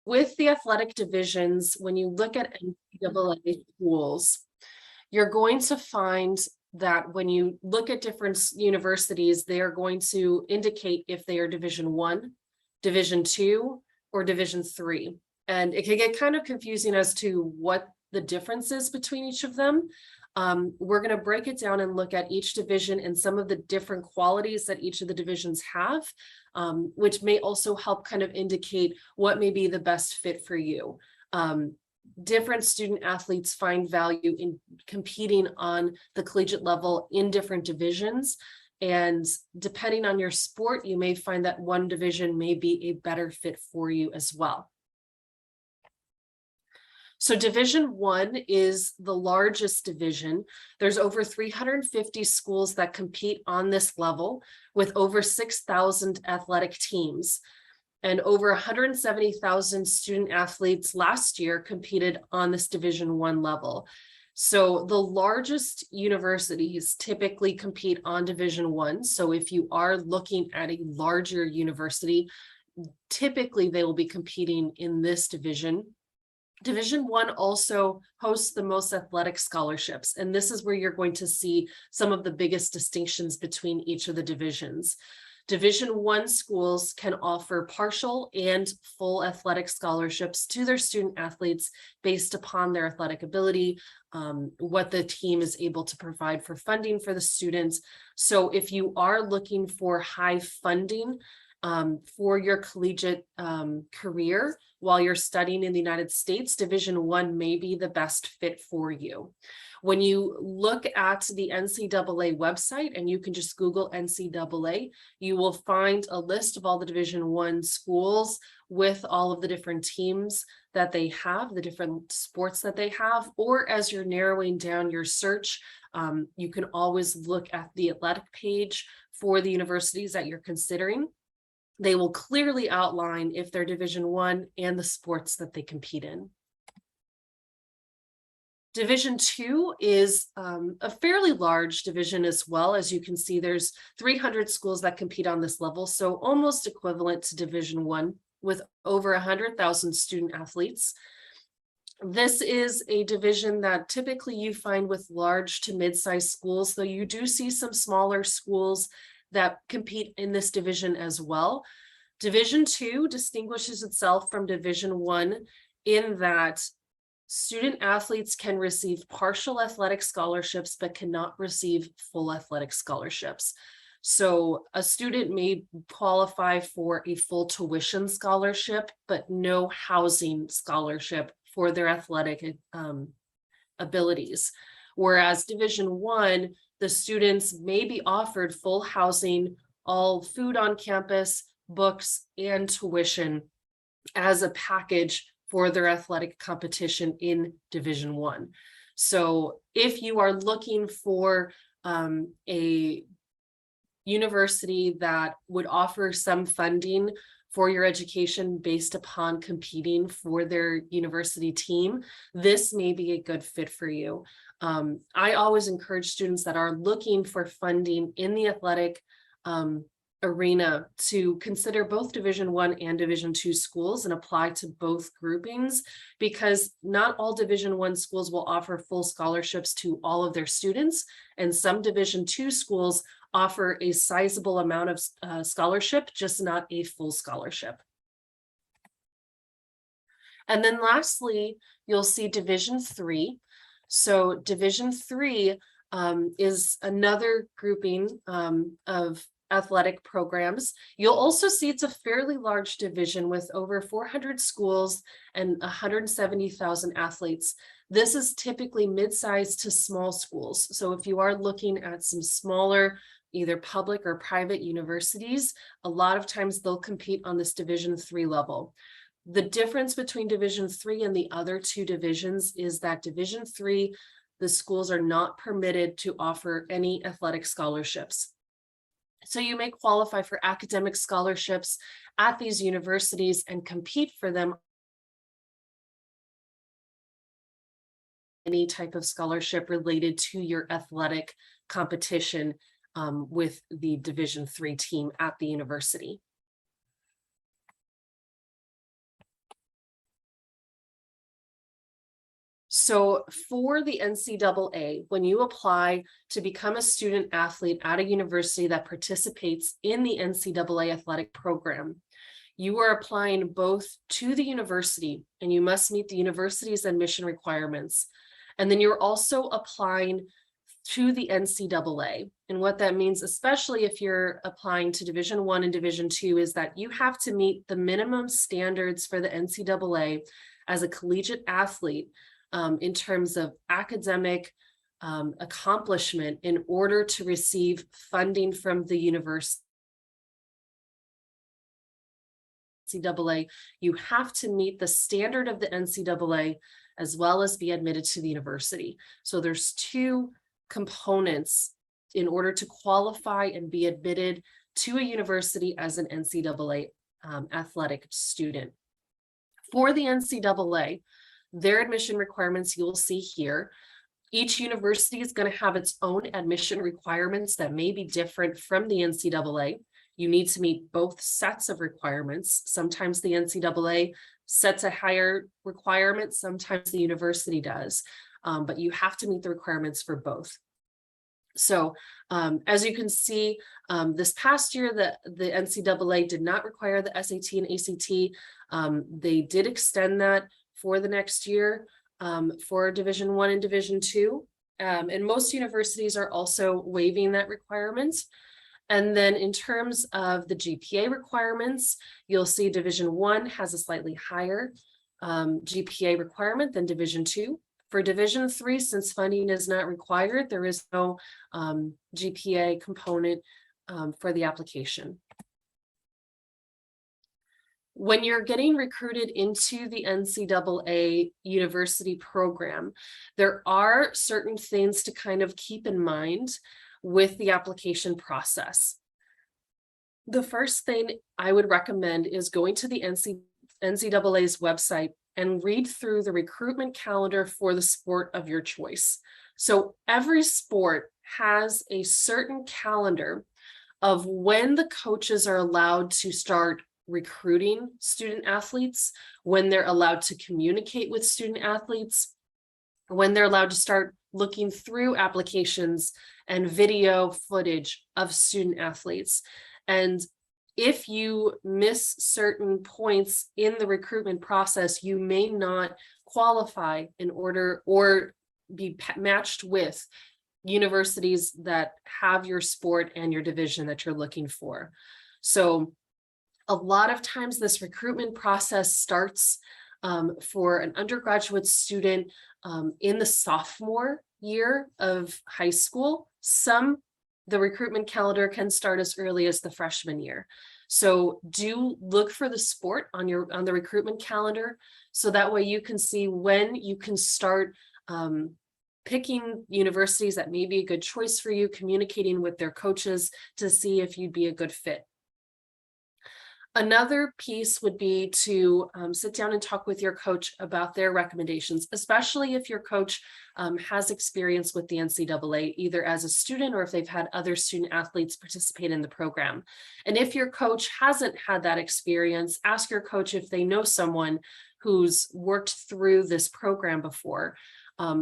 with the athletic divisions, when you look at NCAA schools, you're going to find that when you look at different universities, they are going to indicate if they are Division I, Division II, or Division III. And it can get kind of confusing as to what the difference is between each of them. We're going to break it down and look at each division and some of the different qualities that each of the divisions have, which may also help kind of indicate what may be the best fit for you. Different student athletes find value in competing on the collegiate level in different divisions. And depending on your sport, you may find that one division may be a better fit for you as well. So Division I is the largest division. There's over 350 schools that compete on this level with over 6,000 athletic teams. And over 170,000 student athletes last year competed on this Division I level. So the largest universities typically compete on Division I. So if you are looking at a larger university, typically they will be competing in this division. Division I also hosts the most athletic scholarships, and this is where you're going to see some of the biggest distinctions between each of the divisions. Division I schools can offer partial and full athletic scholarships to their student athletes based upon their athletic ability, what the team is able to provide for funding for the students. So if you are looking for high funding for your collegiate career while you're studying in the United States, Division I may be the best fit for you. When you look at the NCAA website, and you can just Google NCAA, you will find a list of all the Division I schools with all of the different teams that they have, the different sports that they have, or as you're narrowing down your search, you can always look at the athletic page for the universities that you're considering. They will clearly outline if they're Division I and the sports that they compete in. Division II is a fairly large division as well. As you can see, there's 300 schools that compete on this level, so almost equivalent to Division I with over 100,000 student athletes. This is a division that typically you find with large to mid-sized schools, though you do see some smaller schools that compete in this division as well. Division II distinguishes itself from Division I in that student athletes can receive partial athletic scholarships, but cannot receive full athletic scholarships. So a student may qualify for a full tuition scholarship, but no housing scholarship for their athletic abilities. Whereas Division I, the students may be offered full housing, all food on campus, books, and tuition as a package for their athletic competition in Division I. So if you are looking for a university that would offer some funding for your education based upon competing for their university team, this may be a good fit for you. I always encourage students that are looking for funding in the athletic arena to consider both Division I and Division II schools and apply to both groupings, because not all Division I schools will offer full scholarships to all of their students, and some Division II schools offer a sizable amount of scholarship, just not a full scholarship. And then lastly, you'll see Division III. So Division III is another grouping of athletic programs. You'll also see it's a fairly large division with over 400 schools and 170,000 athletes. This is typically mid-sized to small schools. So if you are looking at some smaller, either public or private universities, a lot of times they'll compete on this Division III level. The difference between Division III and the other two divisions is that Division III, the schools are not permitted to offer any athletic scholarships. So you may qualify for academic scholarships at these universities and compete for them. Any type of scholarship related to your athletic competition with the Division III team at the university. So for the NCAA, when you apply to become a student athlete at a university that participates in the NCAA athletic program, you are applying both to the university, and you must meet the university's admission requirements. And then you're also applying to the NCAA. And what that means, especially if you're applying to Division I and Division II, is that you have to meet the minimum standards for the NCAA as a collegiate athlete in terms of academic accomplishment in order to receive funding from the university. NCAA, you have to meet the standard of the NCAA as well as be admitted to the university. So there's two components in order to qualify and be admitted to a university as an NCAA athletic student. For the NCAA, their admission requirements you will see here. Each university is going to have its own admission requirements that may be different from the NCAA. You need to meet both sets of requirements. Sometimes the NCAA sets a higher requirement, sometimes the university does, but you have to meet the requirements for both. So as you can see, this past year, the NCAA did not require the SAT and ACT. They did extend that for the next year for Division I and Division II. And most universities are also waiving that requirement. And then in terms of the GPA requirements, you'll see Division I has a slightly higher GPA requirement than Division II. For Division III, since funding is not required, there is no GPA component for the application. When you're getting recruited into the NCAA university program, there are certain things to kind of keep in mind with the application process. The first thing I would recommend is going to the NCAA's website and read through the recruitment calendar for the sport of your choice. So every sport has a certain calendar of when the coaches are allowed to start recruiting student athletes, when they're allowed to communicate with student athletes, when they're allowed to start looking through applications and video footage of student athletes. And if you miss certain points in the recruitment process, you may not qualify in order or be matched with universities that have your sport and your division that you're looking for. So a lot of times this recruitment process starts for an undergraduate student in the sophomore year of high school. The recruitment calendar can start as early as the freshman year. So do look for the sport on the recruitment calendar, so that way you can see when you can start picking universities that may be a good choice for you, communicating with their coaches to see if you'd be a good fit. Another piece would be to sit down and talk with your coach about their recommendations, especially if your coach has experience with the NCAA, either as a student or if they've had other student athletes participate in the program. And if your coach hasn't had that experience, ask your coach if they know someone who's worked through this program before.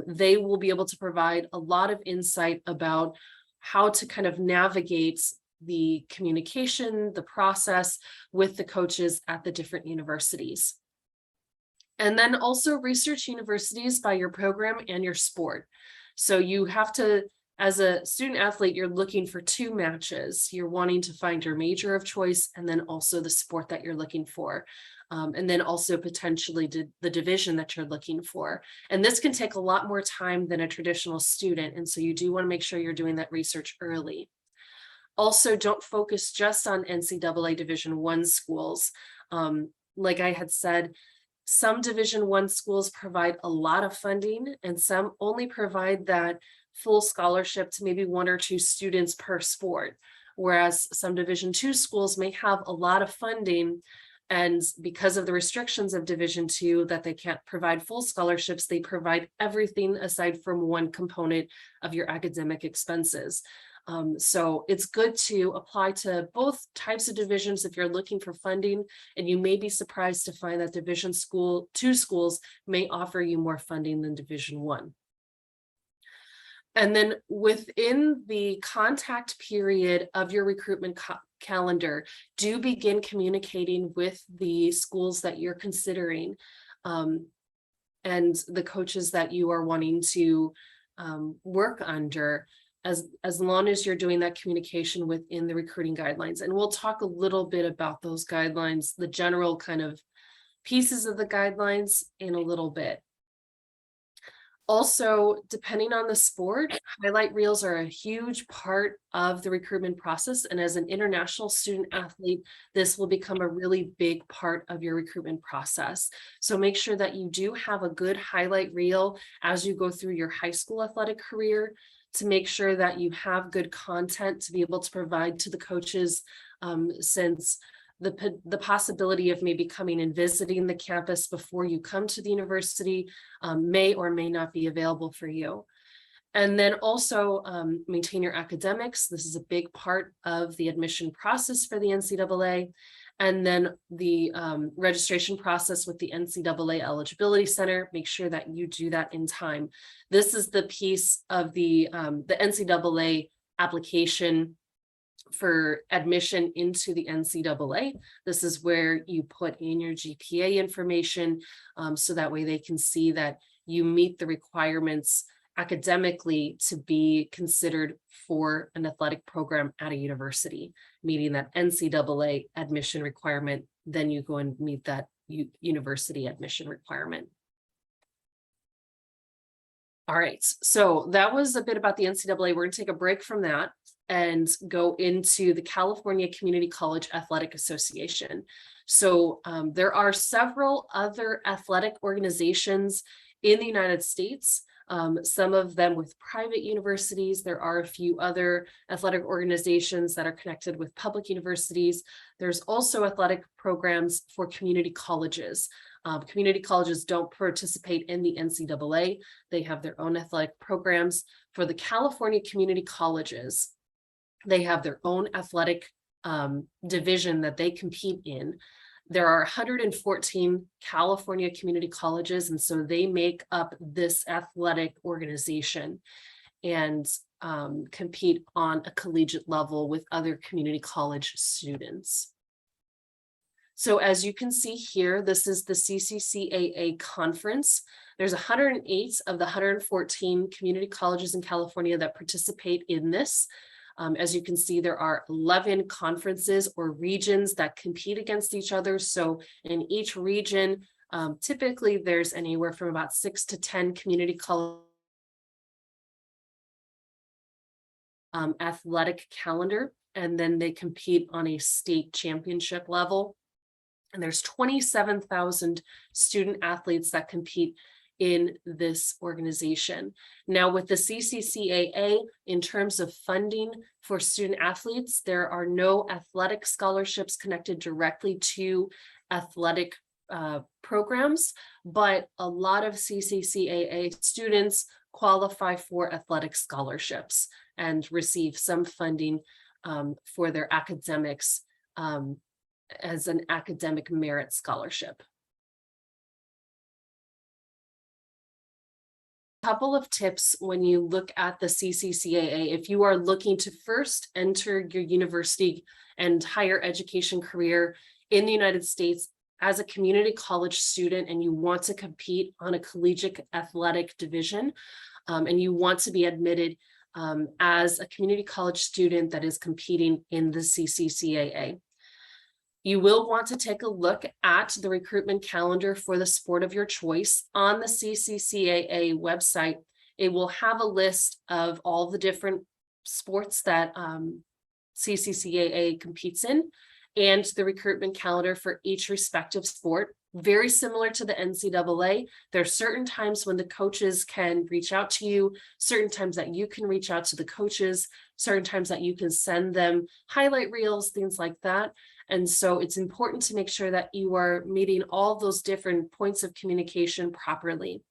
They will be able to provide a lot of insight about how to kind of navigate the communication, the process with the coaches at the different universities. And then also research universities by your program and your sport. So you have to, as a student athlete, you're looking for two matches. You're wanting to find your major of choice and then also the sport that you're looking for. And then also potentially the division that you're looking for. And this can take a lot more time than a traditional student. And so you do want to make sure you're doing that research early. Also, don't focus just on NCAA Division I schools. Like I had said, some Division I schools provide a lot of funding and some only provide that full scholarship to maybe one or two students per sport, whereas some Division II schools may have a lot of funding, and because of the restrictions of Division II that they can't provide full scholarships, they provide everything aside from one component of your academic expenses. So it's good to apply to both types of divisions if you're looking for funding, and you may be surprised to find that two schools may offer you more funding than Division One. And then within the contact period of your recruitment calendar, do begin communicating with the schools that you're considering, and the coaches that you are wanting to work under, as long as you're doing that communication within the recruiting guidelines. And we'll talk a little bit about those guidelines, the general kind of pieces of the guidelines in a little bit. Also, depending on the sport, highlight reels are a huge part of the recruitment process. And as an international student athlete, this will become a really big part of your recruitment process. So make sure that you do have a good highlight reel as you go through your high school athletic career, to make sure that you have good content to be able to provide to the coaches, since the possibility of maybe coming and visiting the campus before you come to the university may or may not be available for you. And then also maintain your academics. This is a big part of the admission process for the NCAA. And then the registration process with the NCAA Eligibility Center. Make sure that you do that in time. This is the piece of the NCAA application for admission into the NCAA. This is where you put in your GPA information, so that way they can see that you meet the requirements academically to be considered for an athletic program at a university, meeting that NCAA admission requirement. Then you go and meet that university admission requirement. All right, so that was a bit about the NCAA. We're going to take a break from that and go into the California Community College Athletic Association. So there are several other athletic organizations in the United States, some of them with private universities. There are a few other athletic organizations that are connected with public universities. There's also athletic programs for community colleges. Community colleges don't participate in the NCAA. They have their own athletic programs. For the California community colleges, they have their own athletic division that they compete in. There are 114 California community colleges, and so they make up this athletic organization and compete on a collegiate level with other community college students. So as you can see here, this is the CCCAA conference. There's 108 of the 114 community colleges in California that participate in this. As you can see, there are 11 conferences or regions that compete against each other. So in each region, typically there's anywhere from about 6 to 10 community college athletic calendar, and then they compete on a state championship level. And there's 27,000 student athletes that compete in this organization. Now with the CCCAA, in terms of funding for student athletes, there are no athletic scholarships connected directly to athletic programs, but a lot of CCCAA students qualify for athletic scholarships and receive some funding for their academics as an academic merit scholarship. Couple of tips when you look at the CCCAA, if you are looking to first enter your university and higher education career in the United States as a community college student, and you want to compete on a collegiate athletic division, and you want to be admitted as a community college student that is competing in the CCCAA. You will want to take a look at the recruitment calendar for the sport of your choice on the CCCAA website. It will have a list of all the different sports that CCCAA competes in, and the recruitment calendar for each respective sport. Very similar to the NCAA. There are certain times when the coaches can reach out to you, certain times that you can reach out to the coaches, certain times that you can send them highlight reels, things like that. And so it's important to make sure that you are meeting all those different points of communication properly.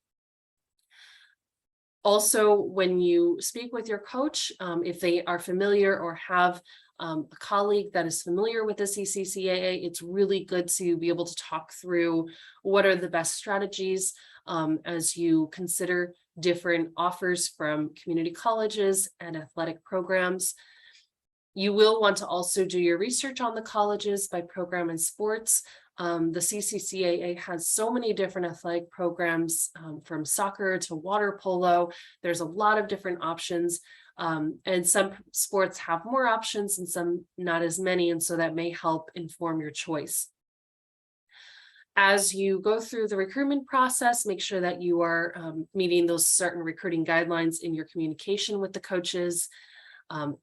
Also, when you speak with your coach, if they are familiar or have a colleague that is familiar with the CCCAA, it's really good to be able to talk through what are the best strategies as you consider different offers from community colleges and athletic programs. You will want to also do your research on the colleges by program and sports. The CCCAA has so many different athletic programs, from soccer to water polo. There's a lot of different options, and some sports have more options and some not as many, and so that may help inform your choice. As you go through the recruitment process, make sure that you are meeting those certain recruiting guidelines in your communication with the coaches.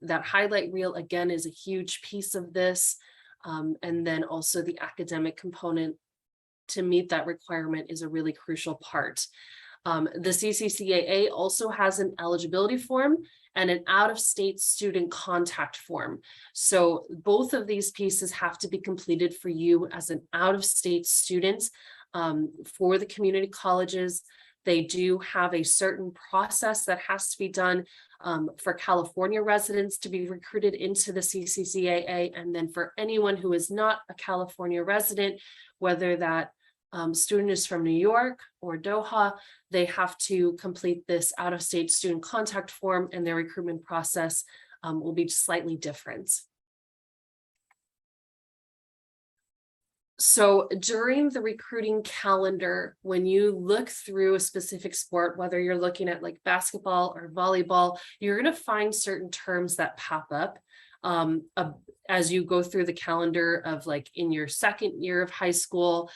That highlight reel, again, is a huge piece of this. And then also the academic component to meet that requirement is a really crucial part. The CCCAA also has an eligibility form and an out-of-state student contact form. So both of these pieces have to be completed for you as an out-of-state student. For the community colleges, they do have a certain process that has to be done for California residents to be recruited into the CCCAA. And then for anyone who is not a California resident, whether that student is from New York or Doha, they have to complete this out-of-state student contact form, and their recruitment process will be slightly different. So during the recruiting calendar, when you look through a specific sport, whether you're looking at like basketball or volleyball, you're going to find certain terms that pop up as you go through the calendar of, like, in your second year of high school,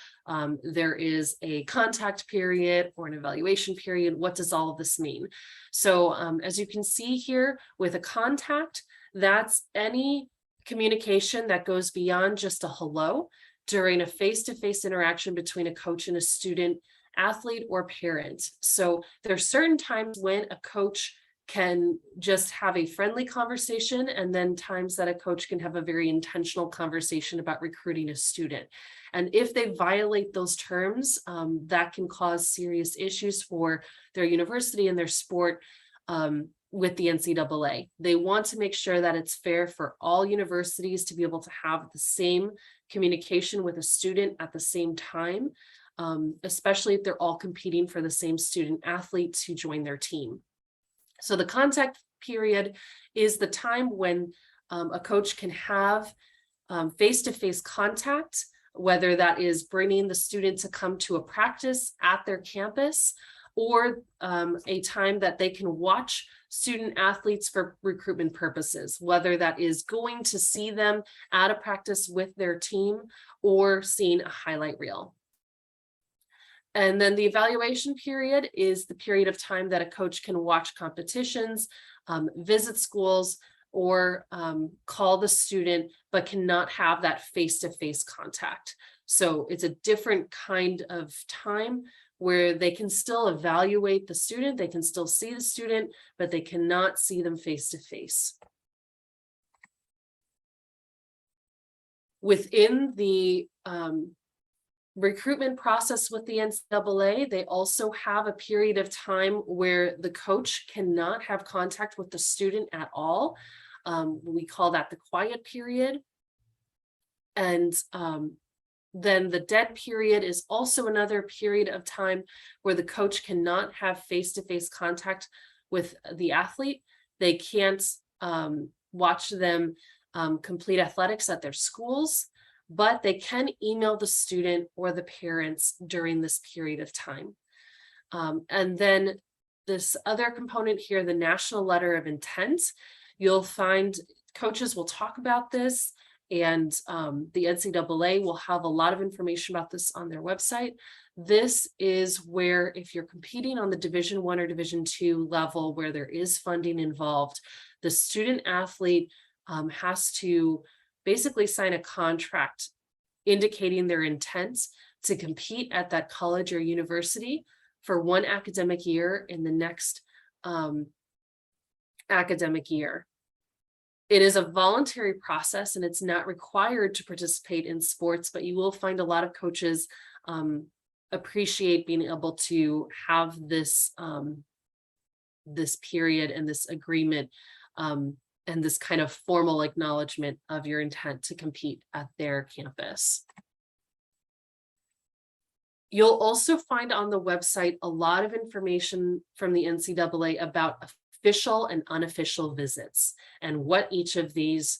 there is a contact period or an evaluation period. What does all of this mean? So as you can see here with a contact, that's any communication that goes beyond just a hello during a face-to-face interaction between a coach and a student, athlete, or parent. So there are certain times when a coach can just have a friendly conversation, and then times that a coach can have a very intentional conversation about recruiting a student. And if they violate those terms, that can cause serious issues for their university and their sport with the NCAA. They want to make sure that it's fair for all universities to be able to have the same communication with a student at the same time, especially if they're all competing for the same student athlete to join their team. So the contact period is the time when a coach can have face-to-face contact, whether that is bringing the student to come to a practice at their campus, or a time that they can watch student athletes for recruitment purposes, whether that is going to see them at a practice with their team or seeing a highlight reel. And then the evaluation period is the period of time that a coach can watch competitions, visit schools, or call the student, but cannot have that face-to-face contact. So it's a different kind of time where they can still evaluate the student, they can still see the student, but they cannot see them face-to-face. Within the recruitment process with the NCAA, they also have a period of time where the coach cannot have contact with the student at all. We call that the quiet period. And then the dead period is also another period of time where the coach cannot have face-to-face contact with the athlete. They can't watch them complete athletics at their schools, but they can email the student or the parents during this period of time. And then this other component here, the national letter of intent, you'll find coaches will talk about this, and the NCAA will have a lot of information about this on their website. This is where, if you're competing on the Division I or Division II level where there is funding involved, the student athlete has to basically sign a contract indicating their intent to compete at that college or university for one academic year in the next academic year. It is a voluntary process and it's not required to participate in sports, but you will find a lot of coaches appreciate being able to have this this period and this agreement, and this kind of formal acknowledgement of your intent to compete at their campus. You'll also find on the website a lot of information from the NCAA about official and unofficial visits and what each of these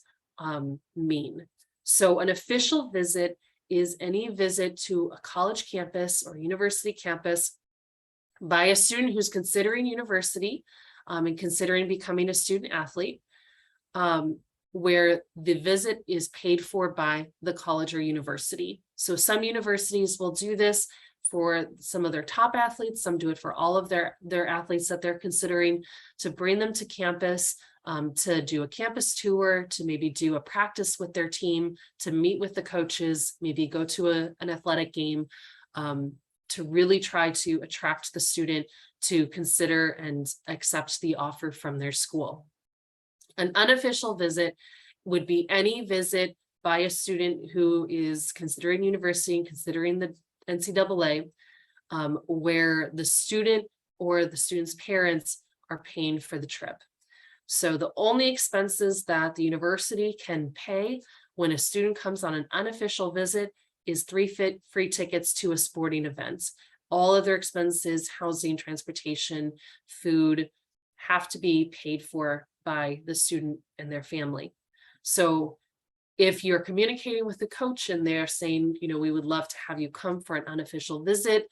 mean. So an official visit is any visit to a college campus or university campus by a student who's considering university and considering becoming a student athlete, where the visit is paid for by the college or university. So some universities will do this for some of their top athletes, some do it for all of their athletes that they're considering, to bring them to campus, to do a campus tour, to maybe do a practice with their team, to meet with the coaches, maybe go to an athletic game, to really try to attract the student to consider and accept the offer from their school. An unofficial visit would be any visit by a student who is considering university and considering the NCAA, where the student or the student's parents are paying for the trip. So the only expenses that the university can pay when a student comes on an unofficial visit is 3 free tickets to a sporting event. All other expenses, housing, transportation, food, have to be paid for by the student and their family. So if you're communicating with the coach and they're saying, you know, we would love to have you come for an unofficial visit,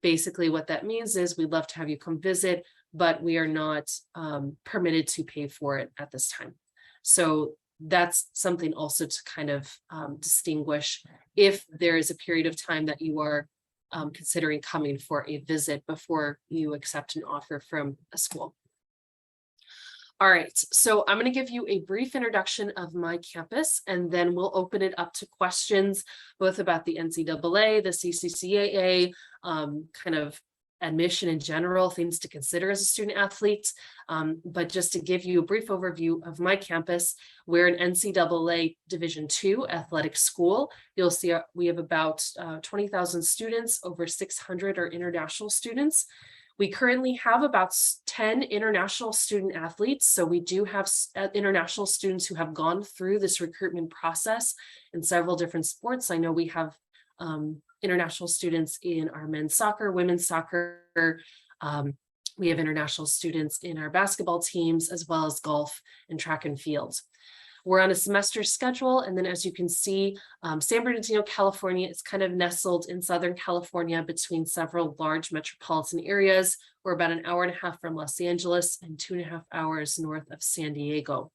basically what that means is we'd love to have you come visit, but we are not permitted to pay for it at this time. So that's something also to kind of distinguish if there is a period of time that you are considering coming for a visit before you accept an offer from a school. All right, so I'm going to give you a brief introduction of my campus, and then we'll open it up to questions, both about the NCAA, the CCCAA, kind of admission in general, things to consider as a student athlete. But just to give you a brief overview of my campus, we're an NCAA Division II athletic school. You'll see we have about 20,000 students, over 600 are international students. We currently have about 10 international student athletes. So we do have international students who have gone through this recruitment process in several different sports. I know we have international students in our men's soccer, women's soccer. We have international students in our basketball teams, as well as golf and track and field. We're on a semester schedule, and then as you can see, San Bernardino, California is kind of nestled in Southern California between several large metropolitan areas. We're about an hour and a half from Los Angeles and 2.5 hours north of San Diego.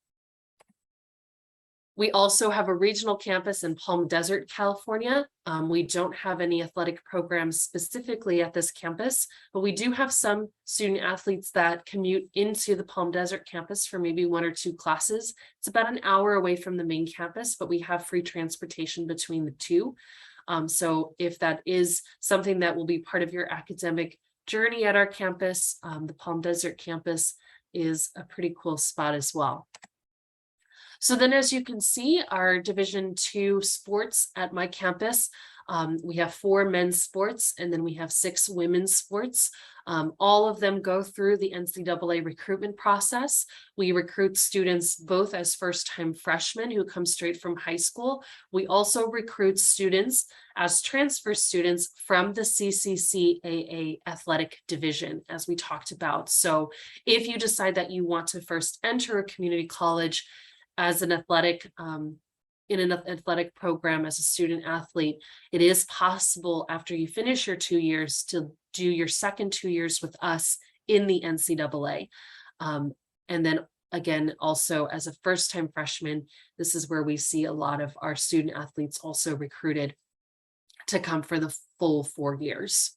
We also have a regional campus in Palm Desert, California. We don't have any athletic programs specifically at this campus, but we do have some student athletes that commute into the Palm Desert campus for maybe 1 or 2 classes. It's about an hour away from the main campus, but we have free transportation between the two. So if that is something that will be part of your academic journey at our campus, the Palm Desert campus is a pretty cool spot as well. So then, as you can see, our Division II sports at my campus, we have 4 men's sports, and then we have 6 women's sports. All of them go through the NCAA recruitment process. We recruit students both as first-time freshmen who come straight from high school. We also recruit students as transfer students from the CCCAA athletic division, as we talked about. So if you decide that you want to first enter a community college as an athletic, in an athletic program as a student athlete, it is possible after you finish your 2 years to do your second 2 years with us in the NCAA. And then again, also as a first-time freshman, this is where we see a lot of our student athletes also recruited to come for the full 4 years.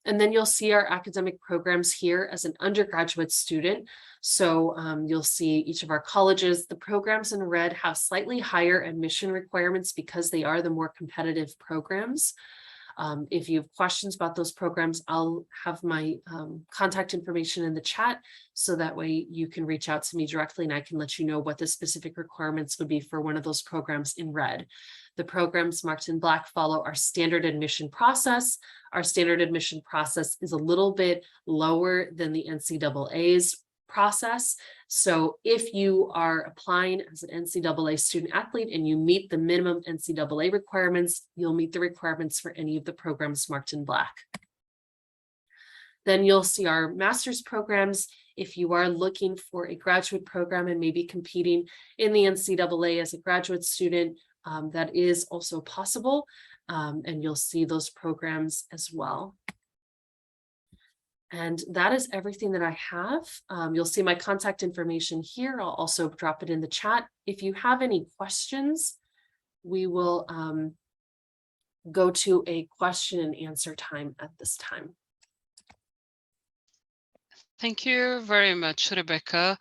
And then you'll see our academic programs here as an undergraduate student. So you'll see each of our colleges. The programs in red have slightly higher admission requirements because they are the more competitive programs. If you have questions about those programs, I'll have my contact information in the chat, so that way you can reach out to me directly and I can let you know what the specific requirements would be for one of those programs in red. The programs marked in black follow our standard admission process. Our standard admission process is a little bit lower than the NCAA's process. So if you are applying as an NCAA student athlete and you meet the minimum NCAA requirements, you'll meet the requirements for any of the programs marked in black. Then you'll see our master's programs. If you are looking for a graduate program and maybe competing in the NCAA as a graduate student, that is also possible. And you'll see those programs as well. And that is everything that I have. You'll see my contact information here. I'll also drop it in the chat. If you have any questions, we will go to a question and answer time at this time. Thank you very much, Rebecca.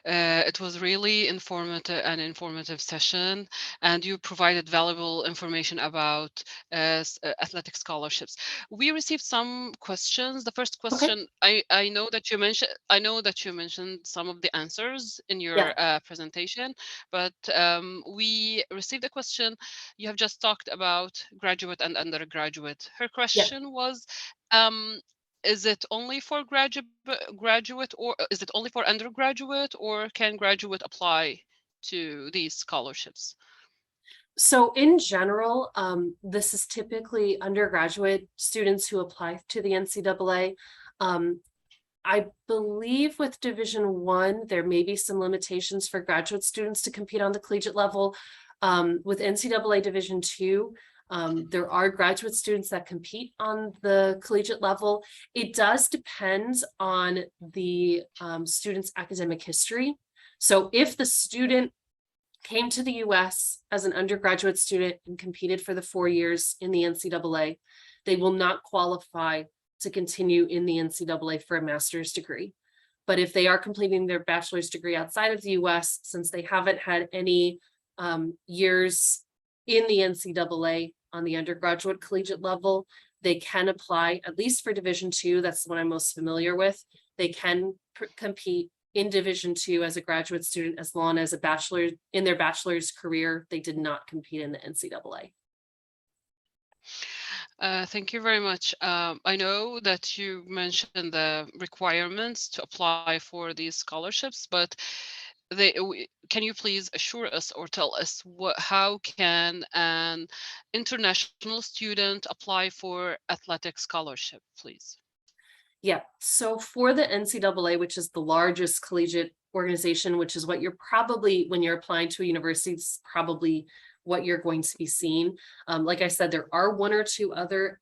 It was really informative session, and you provided valuable information about athletic scholarships. We received some questions. The first question, I know that you mentioned some of the answers in your presentation, but we received a question. You have just talked about graduate and undergraduate. Her question was, is it only for graduate, or is it only for undergraduate, or can graduate apply to these scholarships? So in general, this is typically undergraduate students who apply to the NCAA. I believe with Division I, there may be some limitations for graduate students to compete on the collegiate level. With NCAA Division II, there are graduate students that compete on the collegiate level. It does depend on the student's academic history. So if the student came to the US as an undergraduate student and competed for the 4 years in the NCAA, they will not qualify to continue in the NCAA for a master's degree. But if they are completing their bachelor's degree outside of the US, since they haven't had any years in the NCAA on the undergraduate collegiate level, they can apply, at least for Division II, that's the one I'm most familiar with. They can compete in Division II as a graduate student as long as in their bachelor's career, they did not compete in the NCAA. Thank you very much. I know that you mentioned the requirements to apply for these scholarships, but can you please assure us or tell us how can an international student apply for athletic scholarship, please? Yeah, so for the NCAA, which is the largest collegiate organization, which is what you're probably, when you're applying to a university, it's probably what you're going to be seeing. Like I said, there are 1 or 2 other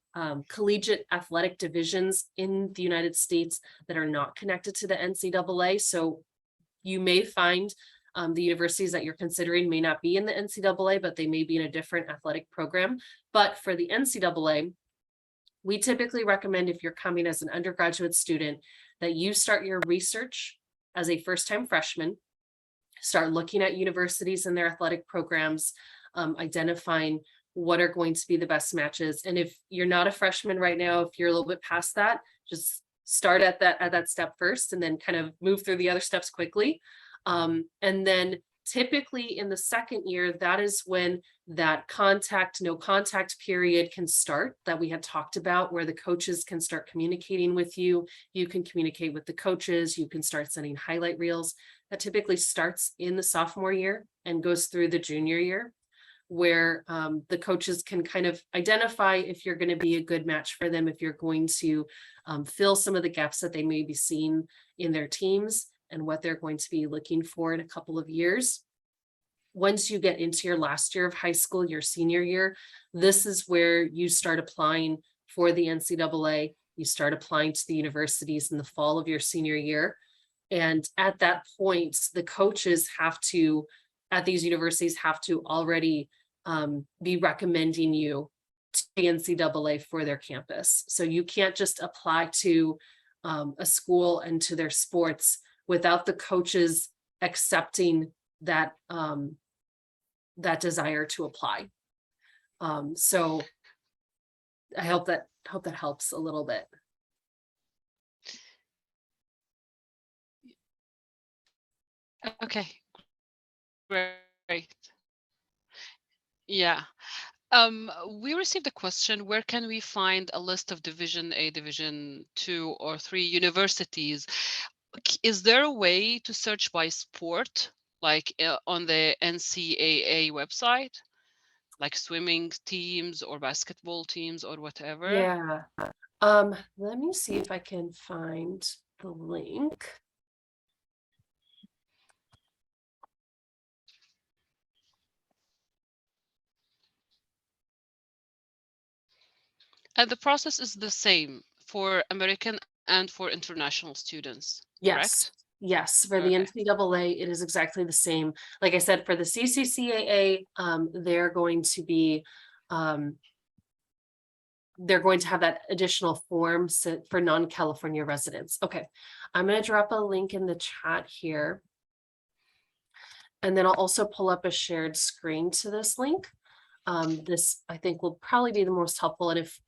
collegiate athletic divisions in the United States that are not connected to the NCAA. So you may find the universities that you're considering may not be in the NCAA, but they may be in a different athletic program. But for the NCAA, we typically recommend, if you're coming as an undergraduate student, that you start your research as a first-time freshman, start looking at universities and their athletic programs, identifying what are going to be the best matches. And if you're not a freshman right now, if you're a little bit past that, just start at that step first and then kind of move through the other steps quickly. And then typically in the second year, that is when that no contact period can start that we had talked about, where the coaches can start communicating with you. You can communicate with the coaches. You can start sending highlight reels. That typically starts in the sophomore year and goes through the junior year, where the coaches can kind of identify if you're going to be a good match for them, if you're going to fill some of the gaps that they may be seeing in their teams and what they're going to be looking for in a couple of years. Once you get into your last year of high school, your senior year, this is where you start applying for the NCAA. You start applying to the universities in the fall of your senior year. And at that point, the coaches at these universities have to already be recommending you to the NCAA for their campus. So you can't just apply to a school and to their sports without the coaches accepting that desire to apply. So I hope that helps a little bit. Okay, great. Yeah. We received a question, where can we find a list of Division A, Division 2 or 3 universities? Is there a way to search by sport, like on the NCAA website, like swimming teams or basketball teams or whatever? Yeah. Let me see if I can find the link. And the process is the same for American and for international students, Yes. correct? Yes, for the Okay. NCAA, it is exactly the same. Like I said, for the CCCAA, they're going to be, they're going to have that additional form for non-California residents. Okay, I'm going to drop a link in the chat here. And then I'll also pull up a shared screen to this link. This, I think, will probably be the most helpful. And if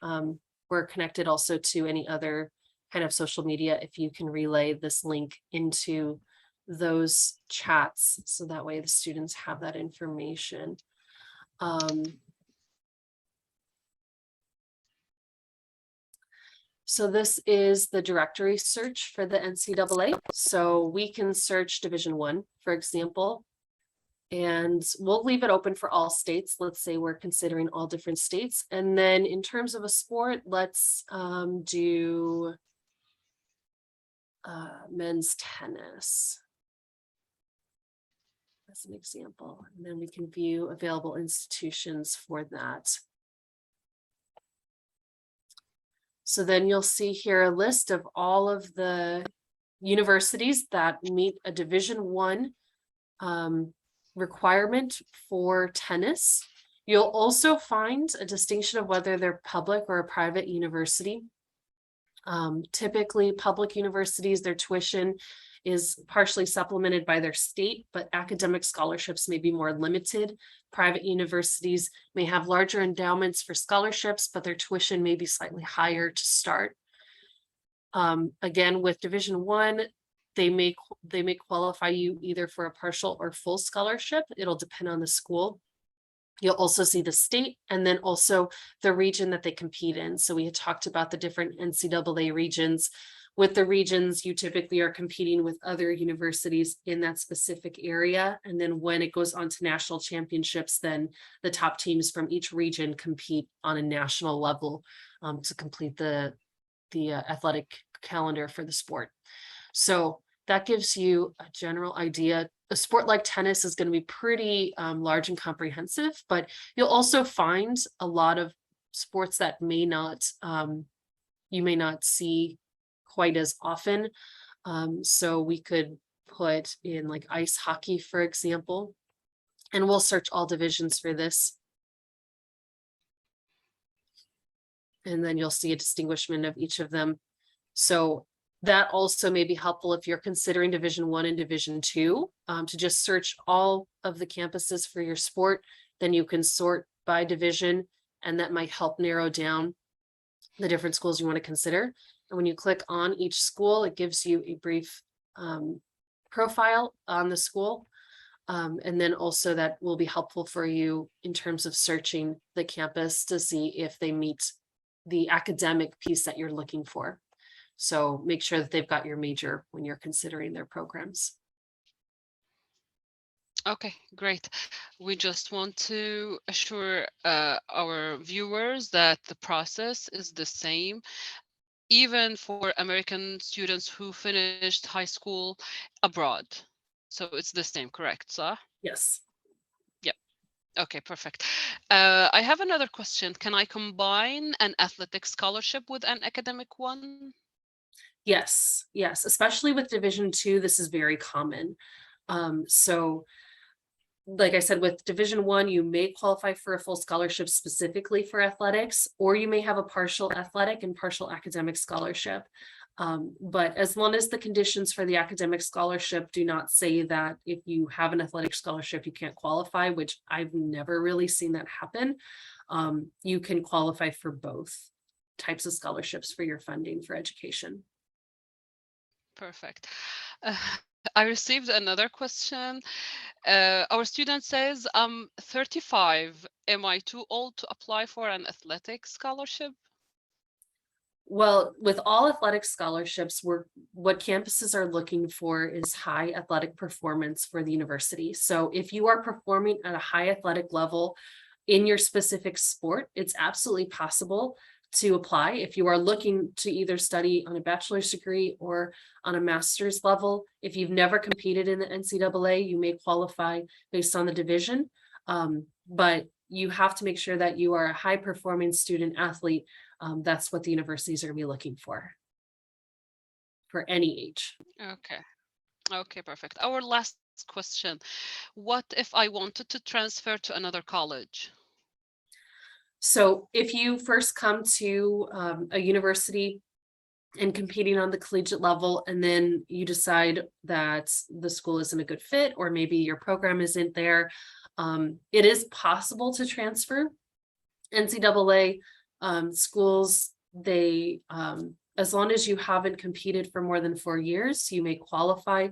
we're connected also to any other kind of social media, if you can relay this link into those chats, so that way the students have that information. So this is the directory search for the NCAA. So we can search Division I, for example, and we'll leave it open for all states. Let's say we're considering all different states. And then in terms of a sport, let's do men's tennis as an example. And then we can view available institutions for that. So then you'll see here a list of all of the universities that meet a Division I requirement for tennis. You'll also find a distinction of whether they're public or a private university. Typically, public universities, their tuition is partially supplemented by their state, but academic scholarships may be more limited. Private universities may have larger endowments for scholarships, but their tuition may be slightly higher to start. Again, with Division I, they may qualify you either for a partial or full scholarship. It'll depend on the school. You'll also see the state and then also the region that they compete in. So we had talked about the different NCAA regions. With the regions, you typically are competing with other universities in that specific area. And then when it goes on to national championships, then the top teams from each region compete on a national level to complete the athletic calendar for the sport. So that gives you a general idea. A sport like tennis is going to be pretty large and comprehensive, but you'll also find a lot of sports that may not, you may not see quite as often. So we could put in like ice hockey, for example, and we'll search all divisions for this. And then you'll see a distinguishment of each of them. So that also may be helpful if you're considering Division I and Division II, to just search all of the campuses for your sport. Then you can sort by division, and that might help narrow down the different schools you want to consider. And when you click on each school, it gives you a brief profile on the school. And then also that will be helpful for you in terms of searching the campus to see if they meet the academic piece that you're looking for. So make sure that they've got your major when you're considering their programs. Okay, great. We just want to assure our viewers that the process is the same, even for American students who finished high school abroad. So it's the same, correct, Sah? Yes. Yep. Okay, perfect. I have another question. Can I combine an athletic scholarship with an academic one? Yes. Yes. Especially with Division II, this is very common. So like I said, with Division I, you may qualify for a full scholarship specifically for athletics, or you may have a partial athletic and partial academic scholarship. But as long as the conditions for the academic scholarship do not say that if you have an athletic scholarship, you can't qualify, which I've never really seen that happen. you can qualify for both types of scholarships for your funding for education. Perfect. I received another question. Our student says, I'm 35. Am I too old to apply for an athletic scholarship? Well, with all athletic scholarships, what campuses are looking for is high athletic performance for the university. So if you are performing at a high athletic level in your specific sport, it's absolutely possible to apply. If you are looking to either study on a bachelor's degree or on a master's level, if you've never competed in the NCAA, you may qualify based on the division. But you have to make sure that you are a high performing student athlete. That's what the universities are going to be looking for any age. Okay. Okay, perfect. Our last question. What if I wanted to transfer to another college? So if you first come to a university and competing on the collegiate level, and then you decide that the school isn't a good fit, or maybe your program isn't there, it is possible to transfer. NCAA schools, they as long as you haven't competed for more than 4 years, you may qualify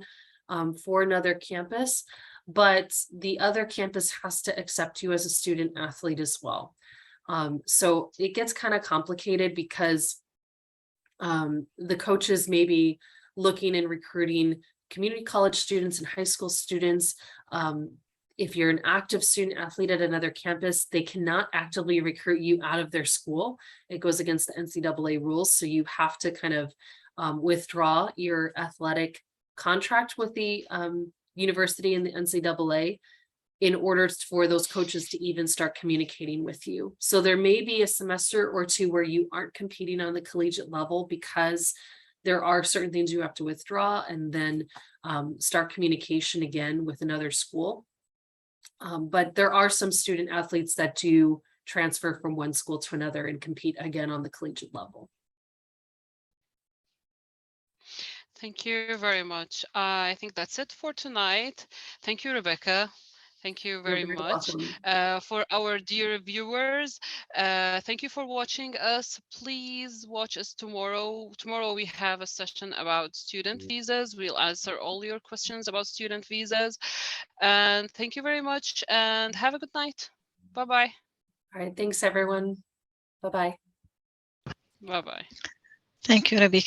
for another campus, but the other campus has to accept you as a student athlete as well. So it gets kind of complicated because the coaches may be looking and recruiting community college students and high school students. If you're an active student athlete at another campus, they cannot actively recruit you out of their school. It goes against the NCAA rules. So you have to kind of withdraw your athletic contract with the university and the NCAA in order for those coaches to even start communicating with you. So there may be a semester or two where you aren't competing on the collegiate level because there are certain things you have to withdraw and then start communication again with another school. But there are some student athletes that do transfer from one school to another and compete again on the collegiate level. Thank you very much. I think that's it for tonight. Thank you, Rebecca. Thank you very You're very much. welcome. For our dear viewers, thank you for watching us. Please watch us tomorrow. Tomorrow we have a session about student visas. We'll answer all your questions about student visas. And thank you very much and have a good night. Bye-bye. All right, thanks everyone. Bye-bye. Bye-bye. Thank you, Rebecca.